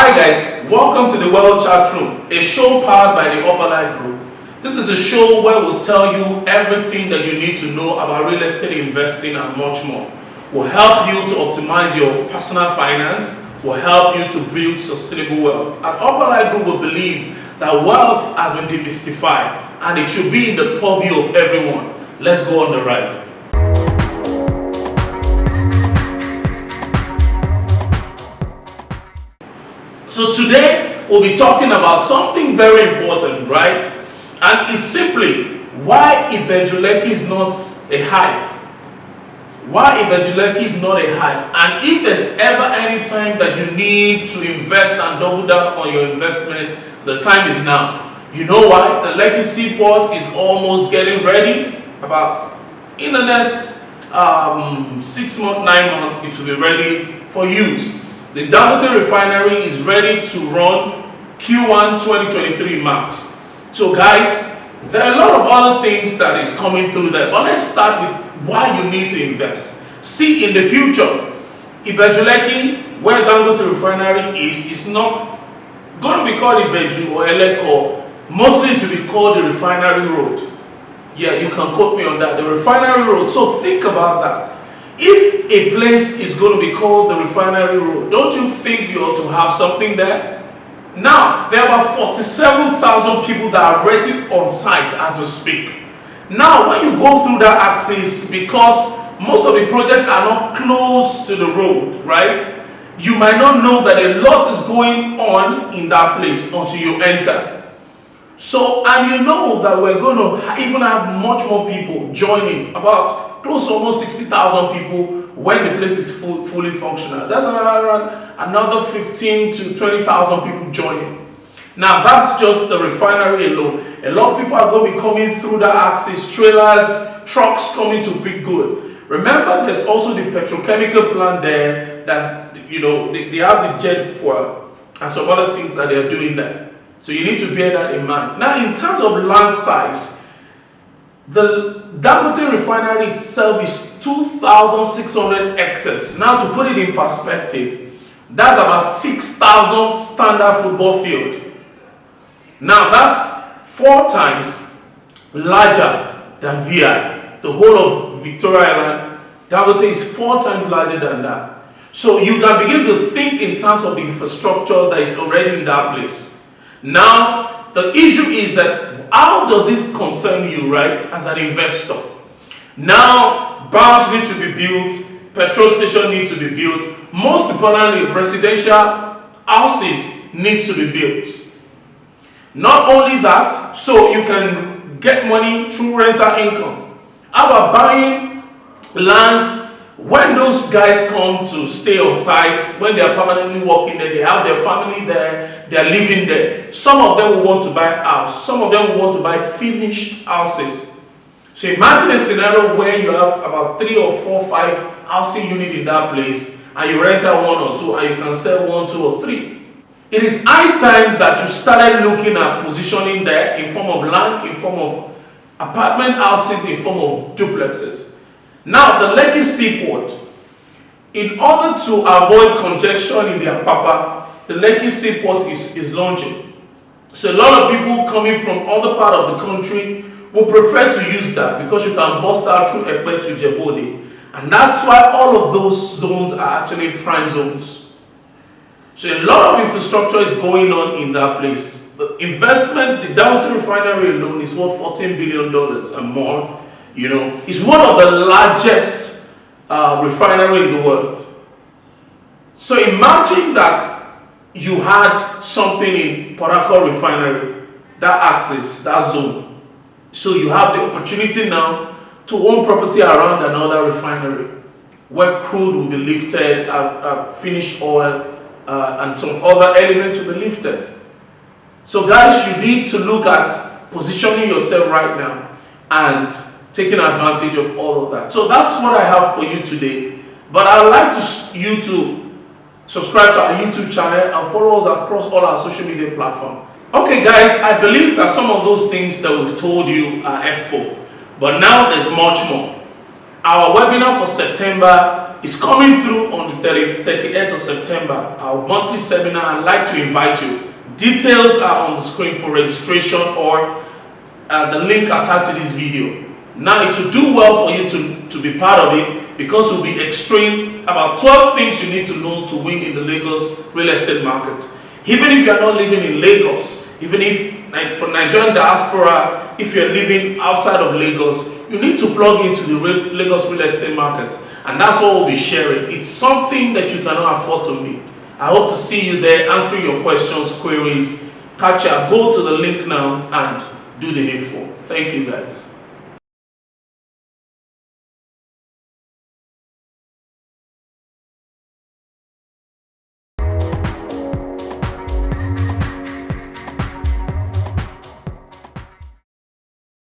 Hi guys, welcome to the World Chatroom, a show powered by the Upper Light Group. This is a show where we'll tell you everything that you need to know about real estate investing and much more. We'll help you to optimize your personal finance, we'll help you to build sustainable wealth. At Upper Light Group, we believe that wealth has been demystified and it should be in the purview of everyone. Let's go on the ride. So today we'll be talking about something very important, right? And it's simply why Ibeju-Lekki is not a hype. Why Ibeju-Lekki is not a hype. And if there's ever any time that you need to invest and double down on your investment, the time is now. You know why? The Lekki Seaport is almost getting ready. About in the next 6 months, 9 months, it will be ready for use. The Dangote refinery is ready to run Q1 2023 max. So guys, there are a lot of other things that is coming through there, but let's start with why you need to invest. See, in the future, Ibeju-Lekki, where Dangote refinery is not going to be called Ibeju or Elekko, mostly to be called the refinery road. Yeah, you can quote me on that, the refinery road. So think about that. If a place is going to be called the refinery road, don't you think you ought to have something there? Now, there are about 47,000 people that are already on site as we speak. Now, when you go through that axis, because most of the projects are not close to the road, right? You might not know that a lot is going on in that place until you enter. So, and you know that we're going to even have much more people joining, about close to almost 60,000 people when the place is fully functional. That's another 15 to 20,000 people joining. Now that's just the refinery alone. A lot of people are going to be coming through that axis, trailers, trucks coming to pick good. Remember, there's also the petrochemical plant there that, you know, they have the jet fuel and some other things that they're doing there. So you need to bear that in mind. Now, in terms of land size, the Dangote refinery itself is 2,600 hectares. Now, to put it in perspective, that's about 6,000 standard football field. Now, that's 4 times larger than VI. The whole of Victoria Island, Dangote is 4 times larger than that. So you can begin to think in terms of the infrastructure that is already in that place. Now, the issue is that how does this concern you, right, as an investor? Now, banks need to be built, petrol stations need to be built, most importantly, residential houses needs to be built. Not only that, so you can get money through rental income. How about buying lands? When those guys come to stay on site, when they are permanently working there, they have their family there, they are living there. Some of them will want to buy a house. Some of them will want to buy finished houses. So imagine a scenario where you have about 3 or 4, 5 housing units in that place, and you rent out 1 or 2, and you can sell 1, 2, or 3. It is high time that you started looking at positioning there in form of land, in form of apartment houses, in form of duplexes. Now, the Lekki Seaport, in order to avoid congestion in the Apapa, the Lekki Seaport is launching. So a lot of people coming from other part of the country will prefer to use that because you can bust out through Epe to Jebode. And that's why all of those zones are actually prime zones. So a lot of infrastructure is going on in that place. The investment, the Dangote refinery alone is worth $14 billion and more. You know, it's one of the largest refinery in the world. So imagine that you had something in Port Harcourt refinery, that axis, that zone. So you have the opportunity now to own property around another refinery where crude will be lifted, finished oil, and some other elements will be lifted. So guys, you need to look at positioning yourself right now and taking advantage of all of that. So that's what I have for you today. But I would like you to subscribe to our YouTube channel and follow us across all our social media platforms. Okay guys, I believe that some of those things that we've told you are helpful. But now there's much more. Our webinar for September It's coming through on the 38th of September, our monthly seminar. I'd like to invite you. Details are on the screen for registration or the link attached to this video. Now it will do well for you to be part of it, because we'll be extracting about 12 things you need to know to win in the Lagos real estate market. Even if you are not living in Lagos, even if, like for Nigerian diaspora, if you're living outside of Lagos, you need to plug into the Lagos real estate market. And that's what we'll be sharing. It's something that you cannot afford to miss. I hope to see you there, answering your questions, queries. Catch ya. Go to the link now and do the needful. Thank you, guys.